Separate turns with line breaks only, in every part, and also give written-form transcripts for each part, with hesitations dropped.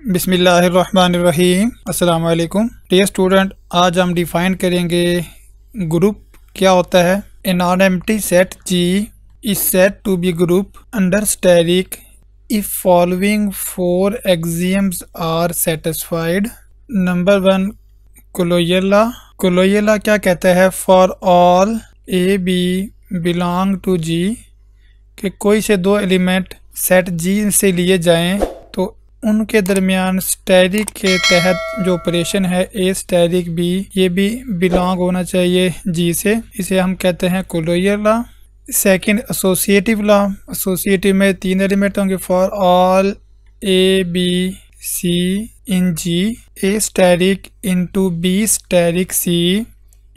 बिस्मिल्लाहिर्रहमानिर्रहीम। अस्सलाम वालेकुम डियर स्टूडेंट, आज हम डिफाइन करेंगे ग्रुप क्या होता है। A non empty set G is said to be group under static if following 4 axioms are satisfied. Number 1, कोलोयला क्या कहता है, for all A b belong to G, कि कोई से दो एलिमेंट सेट जी से लिए जाएं तो उनके दरमियान स्टैटिक के तहत जो ऑपरेशन है ए स्टैटिक बी, ये भी बिलोंग होना चाहिए जी से। इसे हम कहते हैं कोलोइयल law. Second, associative law. Associative में 3 एलिमेंट होंगे, for all A b c in G, a static into b static c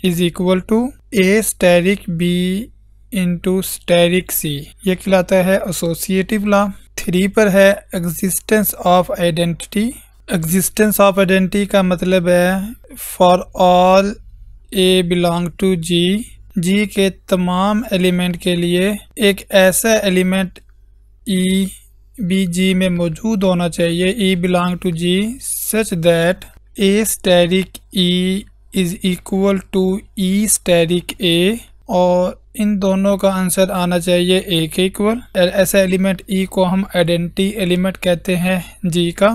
is equal to a static b into static c. ये कहलाता है एसोसिएटिव लॉ। 3 पर है existence of identity. Existence of identity का मतलब है for all a belong to G, G के तमाम एलिमेंट के लिए एक ऐसा एलिमेंट ई बी जी में मौजूद होना चाहिए, e belong to G, such that a static e is equal to e static a, और इन दोनों का आंसर आना चाहिए ए के इक्वल। ऐसा एलिमेंट ई को हम आइडेंटिटी एलिमेंट कहते हैं जी का।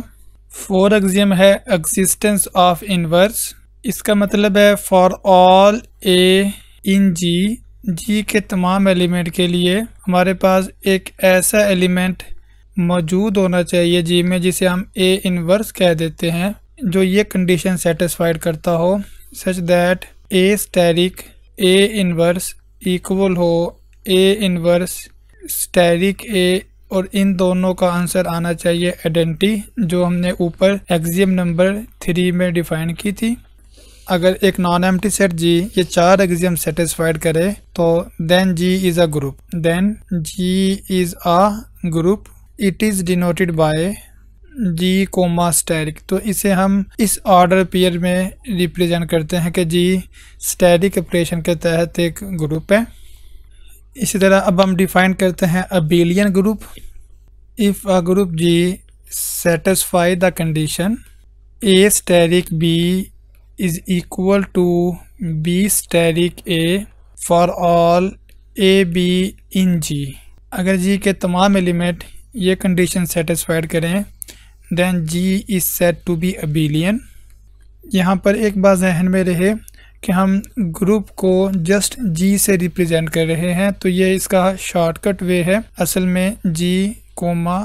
4 एक्सियम है एग्जिस्टेंस ऑफ इनवर्स। इसका मतलब है for all A in ji, G के तमाम एलिमेंट के लिए हमारे पास एक ऐसा एलिमेंट मौजूद होना चाहिए जी में जिसे हम ए इनवर्स कह देते हैं, जो ये कंडीशन सेटिस्फाइड करता हो, सच that a static A inverse equal हो ए इनवर्स स्टैटिक ए, और इन दोनों का आंसर आना चाहिए आइडेंटिटी, जो हमने ऊपर एक्सियम नंबर 3 में डिफाइन की थी। अगर एक नॉन एम्प्टी सेट जी ये 4 एक्सियम सेटिस्फाइड करे तो then G is a group. Then G is a group. It is denoted by G comma static. तो इसे हम इस ऑर्डर पेयर में रिप्रेजेंट करते हैं कि जी स्टैटिक ऑपरेशन के तहत एक ग्रुप है। इसी तरह अब हम डिफाइन करते हैं abelian group. If a group G satisfy the condition a static b is equal to b static a for all A B in G, अगर जी के तमाम एलिमेंट ये कंडीशन सेटिस्फाइड करें then G is said to be abelian. यहाँ पर एक बात जहन में रहे कि हम ग्रुप को जस्ट जी से रिप्रेजेंट कर रहे हैं, तो ये इसका शॉर्टकट वे है। असल में जी कोमा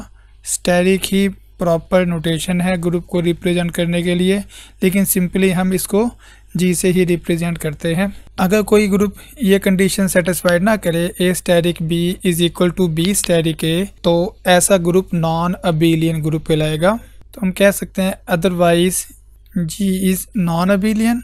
स्टैटिक ही प्रॉपर नोटेशन है ग्रुप को रिप्रेजेंट करने के लिए, लेकिन सिंपली हम इसको जी से ही रिप्रेजेंट करते हैं। अगर कोई ग्रुप ये कंडीशन सेटिस्फाइड ना करे a static b is equal to b static a, तो ऐसा ग्रुप नॉन अबेलियन ग्रुप कहलाएगा। तो हम कह सकते हैं otherwise G is non abelian.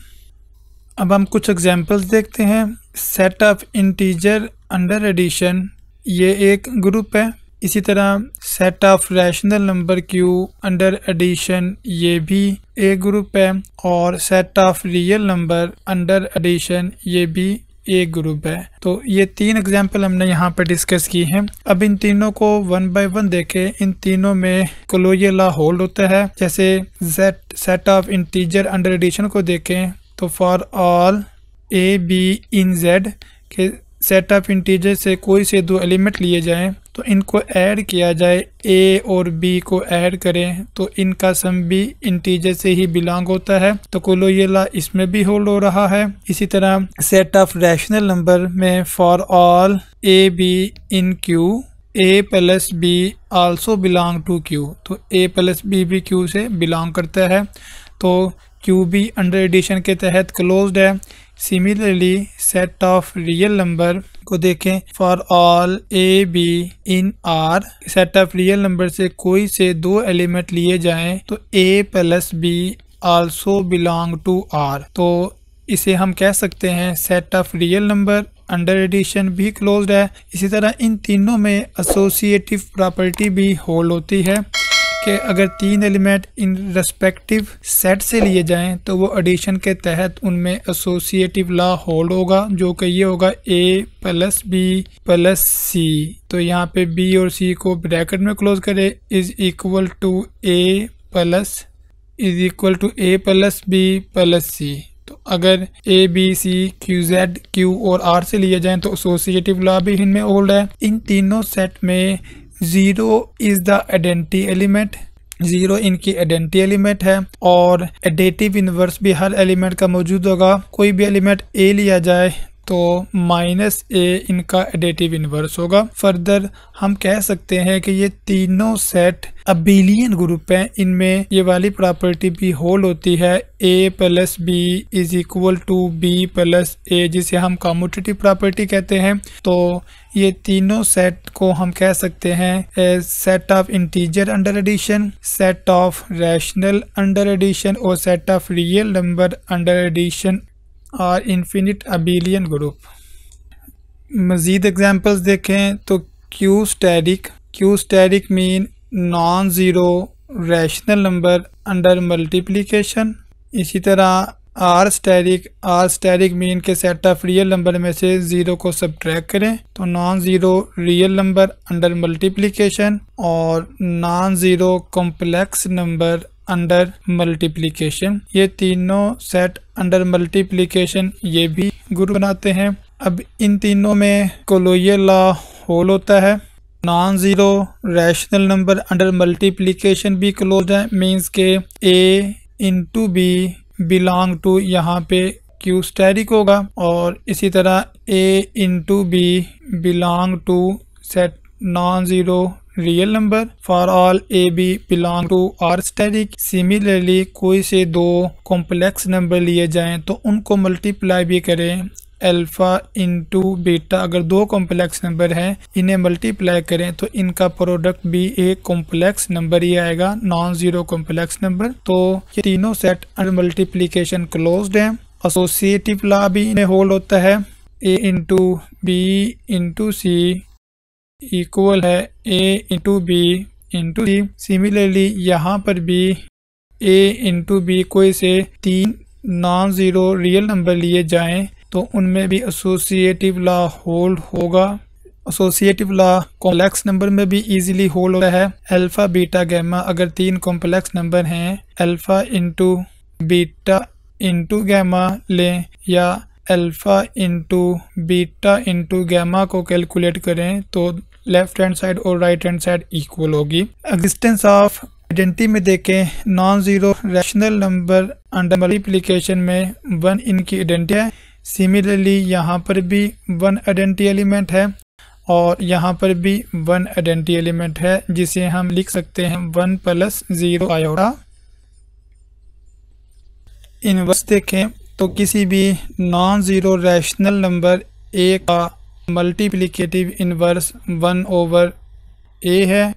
अब हम कुछ एग्जांपल्स देखते हैं। Set of integer under addition ये एक ग्रुप है। इसी तरह set of rational number Q under addition ये भी एक ग्रुप है, और set of real number under addition ये भी एक ग्रुप है। तो ये 3 एग्जांपल हमने यहाँ पे डिस्कस की हैं। अब इन तीनों को 1 बाय 1 देखें। इन तीनों में कोलोइयल लॉ होल्ड होता है। जैसे set of integer under addition को देखें तो for all A B in Z के सेट ऑफ इंटीजर से कोई से 2 एलिमेंट लिए जाएं तो इनको ऐड किया जाए, ए और बी को ऐड करें तो इनका सम भी इंटीजर से ही बिलोंग होता है। तो कोलोइयल लॉ इसमें भी होल्ड हो रहा है। इसी तरह सेट ऑफ रैशनल नंबर में for all A B in Q A plus B also belong to Q, तो ए प्लस बी भी क्यू से बिलोंग करता है, तो क्यू भी अंडर एडिशन के तहत क्लोज्ड है। Similarly set of real number को देखें for all A B in R, set of real number से कोई से 2 एलिमेंट लिए जाएं तो ए plus B also belong to R, तो इसे हम कह सकते हैं set of real number under addition भी क्लोज्ड है। इसी तरह इन तीनों में एसोसिएटिव प्रॉपर्टी भी होल्ड होती है कि अगर 3 एलिमेंट इन रेस्पेक्टिव सेट से लिए जाएं तो वो एडिशन के तहत उनमें एसोसिएटिव लॉ होल्ड होगा, जो कि ये होगा ए प्लस बी प्लस सी। तो यहाँ पे बी और सी को ब्रैकेट में क्लोज करें is equal to a plus is equal to a plus b plus c. तो अगर a b c Q Z Q और आर से लिए जाएं तो एसोसिएटिव लॉ भी इनमें होल्ड है। इन तीनों सेट में 0 इज द आइडेंटिटी एलिमेंट, 0 इनकी आइडेंटिटी एलिमेंट है और एडेटिव इनवर्स भी हर एलिमेंट का मौजूद होगा। कोई भी एलिमेंट ए लिया जाए तो माइनस ए इनका एडेटिव इनवर्स होगा। फर्दर हम कह सकते हैं कि ये तीनों सेट अबेलियन ग्रुप हैं। इनमें ये वाली प्रॉपर्टी भी होल्ड होती है, a plus b is equal to b plus a, जिसे हम कम्यूटेटिव प्रॉपर्टी कहते हैं। तो ये तीनों सेट को हम कह सकते हैं set of integer under addition, set of rational under addition और set of real number under addition और इन्फिनिट अबेलियन ग्रुप। मज़ीद एग्जांपल्स देखें तो Q static mean non zero rational number under multiplication. इसी तरह आर स्टैटिक मीन के set of real number में से 0 को सब्ट्रैक्ट करें तो non zero real number under multiplication और non zero complex number under multiplication. ये तीनों सेट अंडर मल्टीप्लिकेशन ये भी ग्रुप बनाते हैं। अब इन तीनों में कोलोइयल लॉ होल होता है। Non zero rational number under multiplication भी क्लोज है, मींस के a into b belong to यहाँ पे क्यू स्टैटिक होगा और इसी तरह a into b belong to set non zero real number for all A b belong to R static. Similarly कोई से दो कॉम्प्लेक्स नंबर लिए जाएं तो उनको मल्टीप्लाई भी करें अल्फा इंटू बीटा। अगर दो कॉम्प्लेक्स नंबर हैं इन्हें मल्टीप्लाई करें तो इनका प्रोडक्ट भी एक कॉम्प्लेक्स नंबर ही आएगा, नॉन ज़ीरो कॉम्प्लेक्स नंबर। तो ये तीनों सेट अंडर मल्टीप्लिकेशन क्लोज्ड हैं। एसोसिएटिव लॉ भी इन्हें होल्ड होता है, ए इंटू बी इंटू सी इक्वल है ए इंटू बी इंटू सी। सिमिलरली यहाँ पर भी ए इंटू बी कोई से 3 नॉन ज़ीरो रियल नंबर लिए जाएं तो उनमें भी एसोसिएटिव लॉ होल्ड होगा। एसोसिएटिव लॉ कॉम्प्लेक्स नंबर में भी इजीली होल्ड होता है। अल्फा बीटा गैमा अगर 3 कॉम्प्लेक्स नंबर हैं, alpha into beta into gamma लें या alpha into beta into gamma को कैलकुलेट करें तो लेफ्ट हैंड साइड और राइट हैंड साइड इक्वल होगी। एग्जिस्टेंस ऑफ आइडेंटिटी में देखें, non zero rational number under multiplication में 1 इनकी आइडेंटिटी है। सिमिलरली यहाँ पर भी 1 आइडेंटिटी एलिमेंट है और यहाँ पर भी 1 आइडेंटिटी एलिमेंट है जिसे हम लिख सकते हैं 1 प्लस 0 आयोटा। इनवर्स देखें तो किसी भी non zero rational number A का मल्टीप्लिकेटिव इनवर्स 1 ओवर ए है।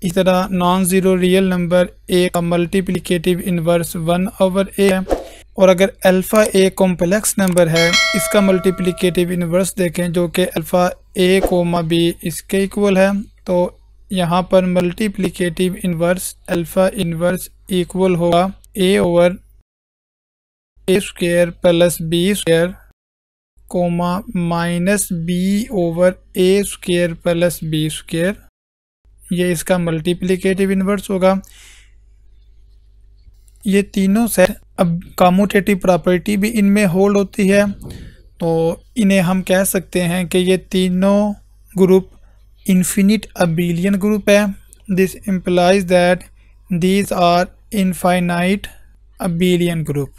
इस तरह non zero real number A का मल्टीप्लिकेटिव इनवर्स 1 ओवर ए है। और अगर अल्फ़ा ए कॉम्प्लेक्स नंबर है इसका मल्टीप्लिकेटिव इनवर्स देखें जो कि अल्फ़ा ए कोमा बी इसके इक्वल है, तो यहाँ पर multiplicative inverse alpha inverse equal होगा a over a square plus b square comma minus b over a square plus b square. ये इसका मल्टीप्लिकेटिव इनवर्स होगा। ये तीनों सेट अब कम्यूटेटिव प्रॉपर्टी भी इनमें होल्ड होती है, तो इन्हें हम कह सकते हैं कि ये तीनों ग्रुप इन्फिनिट अबेलियन ग्रुप है। This implies that these are infinite abelian group.